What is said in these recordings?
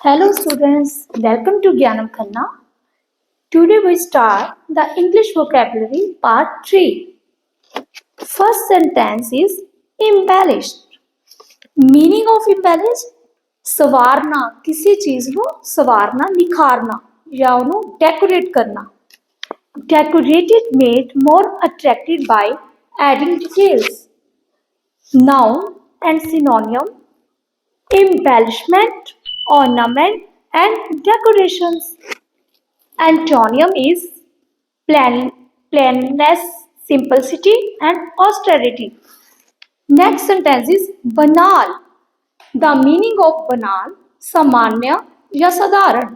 Hello students, welcome to Gyanam Khanna. Today we start the English vocabulary part 3. First sentence is embellished. Meaning of embellished? सवारना, किसी चीज को सवारना, निखारना या उन्हें decorate करना. Decorated made more attractive by adding details. Noun and synonym: embellishment, ornament and decorations. Antonym is plainness, simplicity, and austerity. Next sentence is banal. The meaning of banal: samanya या साधारण,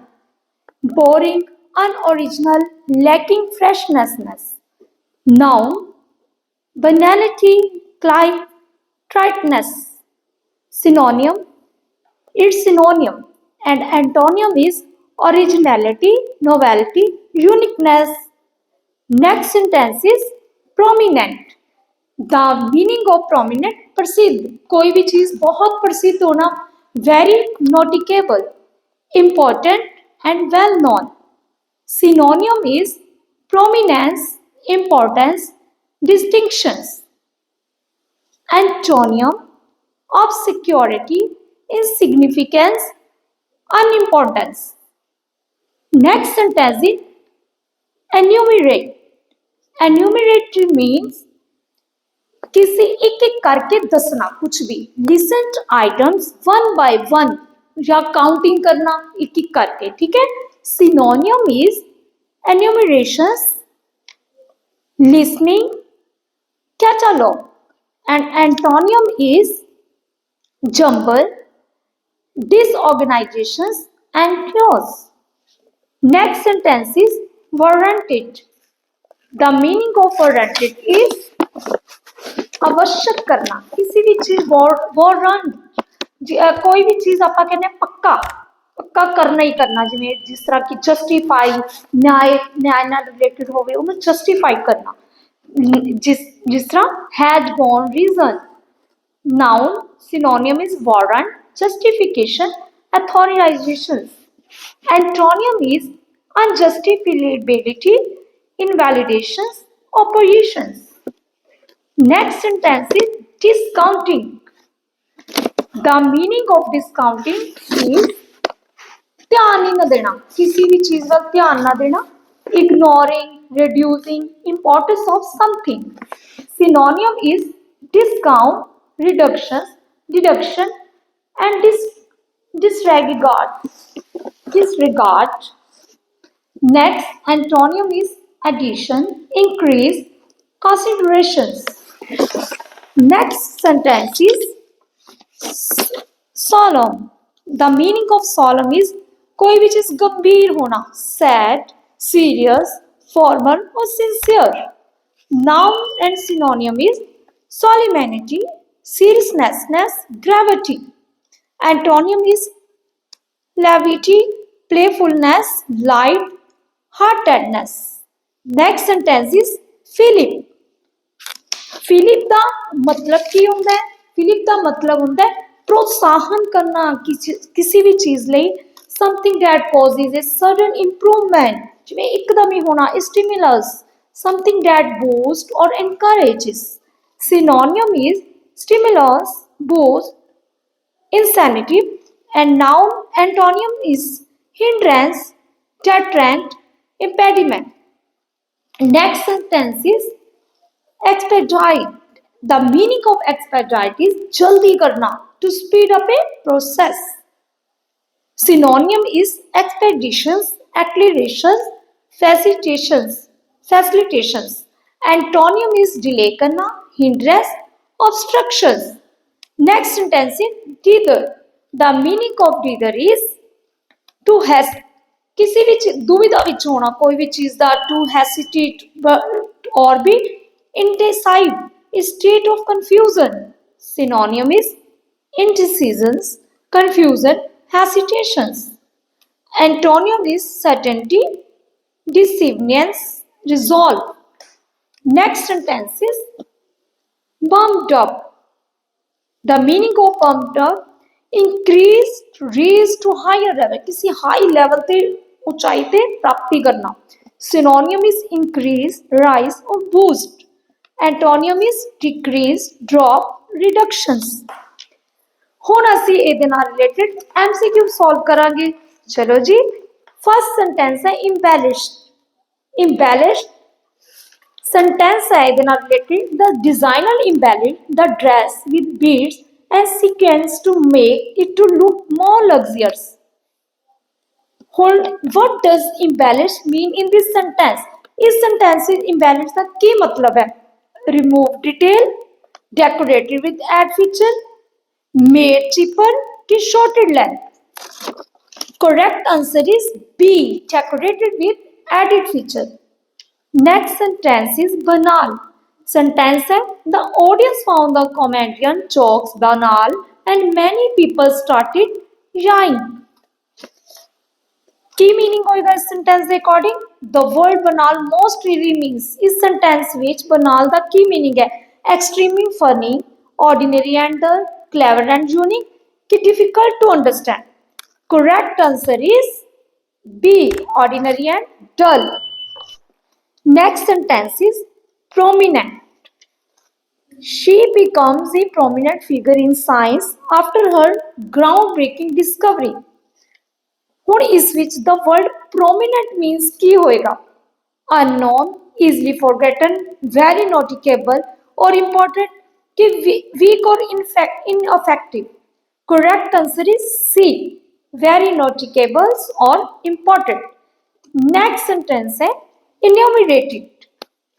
boring, unoriginal, lacking freshness. Noun: banality, triteness. Synonym: its synonym and antonym is originality, novelty, uniqueness. Next sentence is prominent. The meaning of prominent: प्रसिद्ध, कोई भी चीज बहुत प्रसिद्ध होना, very noticeable, important and well known. Synonym is prominence, importance, distinctions. Antonym: obscurity, insignificance, unimportance. Next sentence is enumerate. Enumerate means किसी एक एक करके दसना कुछ भी. List items one by one या काउंटिंग करना एक एक करके. ठीक है. Synonym is enumerations, listening, catalog. And antonym is jumble, disorganizations and chaos. Next sentence is warranted. The meaning of warranted is आवश्यक करना, किसी भी चीज वारंट, कोई भी चीज आप कहने पक्का पक्का करना ही करना. जिस तरह की जस्टिफाई, न्याय ना रिलेटेड होवे उन्हें जस्टिफाई करना. जिस तरह has gone reason. Noun synonym is warrant, justification, authorization. Antonym is unjustifiability, invalidations, oppositions. Next sentence is discounting. The meaning of discounting is ध्यान ही न देना, किसी भी चीज का ध्यान ना देना. Ignoring, reducing importance of something. Synonym is discount, reduction, deduction and disregard. Next antonym is addition, increase, considerations. Next sentence is solemn. The meaning of solemn is कोई भी चीज गंभीर होना, sad, serious, formal or sincere. Noun and synonym is solemnity, seriousness, gravity. Antonym is levity, playfulness, light, heartedness. Next sentence is Philip. Philip का मतलब की होंगे. Philip का मतलब होंगे प्रोत्साहन करना किसी भी चीज ਲਈ. Something that causes a sudden improvement, जिਵੇਂ एकदम ही होना. Stimulus, something that boosts or encourages. Synonym is stimulus, boost, insanity. And noun antonym is hindrance, deterrent, impediment. Next sentence is expedite. The meaning of expedite is jaldi karna, to speed up a process. Synonym is expeditions, accelerations, facilitations. Antonym is delay karna, hindrance, obstructions. Next sentence is dither. The meaning of dither is to has, किसी भी दुविधा विच होना, कोई भी चीज दा. To hesitate or be indecisive, state of confusion. Synonym is indecisions, confusion, hesitations. Antonym is certainty, decisiveness, resolve. Next sentence is bumped up. The meaning of bumped up: increase rise to higher level, किसी high level ते ऊंचाई ते प्राप्ति करना। Synonym is increase, rise और boost. Antonym is decrease, drop, reductions. ਹੁਣ ਅਸੀਂ ਇਹਦੇ ਨਾਲ ਰਿਲੇਟਡ MCQ ਸੋਲਵ ਕਰਾਂਗੇ। ਚਲੋ ਜੀ, ਫਸਟ ਸੈਂਟੈਂਸ ਹੈ embellished sentence है ਇਹਦੇ ਨਾਲ related, the designer embellished the dress with beads and sequins to make it to look more luxurious. What does embellish mean in this sentence? इस sentence में embellish का ਕੀ मतलब है? remove detail, decorated with add feature, made cheaper कि shorted length. Correct answer is B, decorated with added feature. Next sentence is banal. Sentence है the audience found the comedian jokes banal and many people started crying. की meaning होएगा इस sentence के according? The word banal most really means इस sentence ਵਿੱਚ banal ਦਾ की meaning है? Extremely funny, ordinary and dull, clever and unique, कि difficult to understand. Correct answer is B, ordinary and dull. Next sentence is prominent. She becomes a prominent figure in science after her groundbreaking discovery. ਹੁਣ ਇਸ ਵਿੱਚ the word prominent means ਕੀ ਹੋਏਗਾ? Unknown, easily forgotten, very noticeable or important, कि weak or ineffective. Correct answer is C, very noticeable or important. Next sentence है enumerated.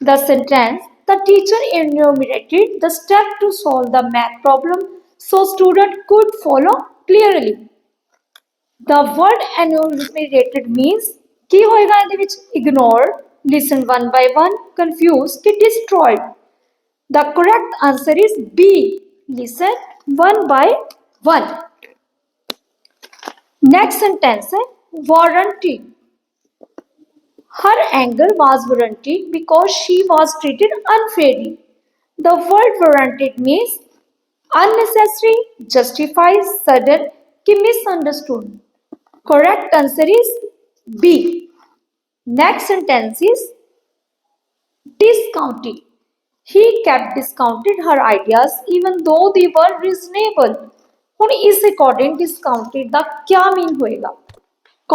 The sentence, the teacher enumerated the step to solve the math problem so student could follow clearly. The word enumerated means ਕੀ ਹੋਏਗਾ ਇਹਦੇ ਵਿੱਚ? Ignored, listen one by one, confused कि destroyed. The correct answer is B, listen one by one. Next sentence है warranted. Her anger was warranted because she was treated unfairly. The word warranted means unnecessary, justified, sudden, कि misunderstood. Correct answer is B. Next sentence is discounted. He kept discounted her ideas even though they were reasonable. ਹੁਣ इस according discounted ਦਾ क्या mean होएगा?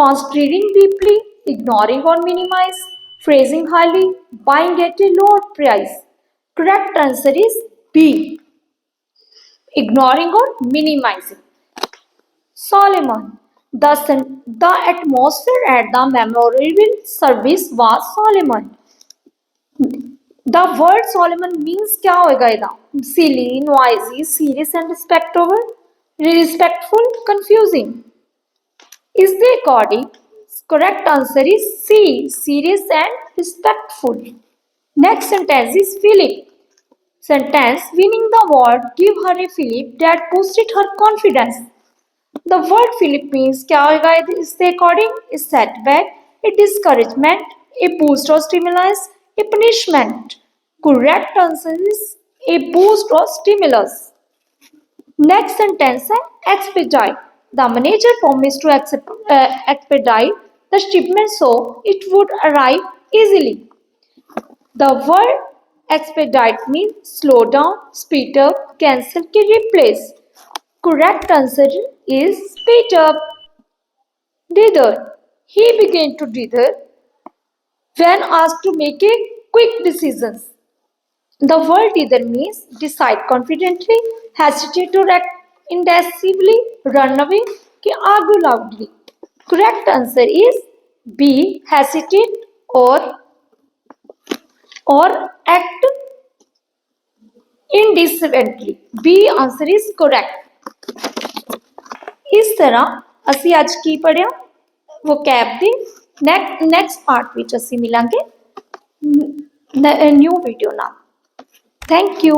Considering deeply, ignoring or minimize, phrasing highly, buying at a lower price. Correct answer is B, ignoring or minimizing. Solomon. The atmosphere at the memorial service was Solomon. The word Solomon means क्या होएगा इधर? Silly, noisy, serious and respectful, confusing. Is the according? Correct answer is C, serious and respectful. Next sentence is Philip. Sentence, winning the award give her a Philip that boosted her confidence. The word Philip means क्या होगा इसके according? A setback, a discouragement, a boost or stimulus, a punishment. Correct answer is a boost or stimulus. Next sentence है expedite. The manager promised to expedite the shipment so it would arrive easily. The word expedite means slow down, speed up, cancel, ki replace. Correct answer is speed up. Dither. He began to dither when asked to make a quick decisions. The word dither means decide confidently, hesitate or act indecisively, run away, कि argue loudly. Correct answer is B, hesitate or act indecisively. B answer is correct. इस तरह ਅਸੀਂ ਅੱਜ ਕੀ ਪੜਿਆ? vocab ਦੀ next part ਵਿੱਚ ਅਸੀਂ ਮਿਲਾਂਗੇ new video ਨਾਲ। Thank you.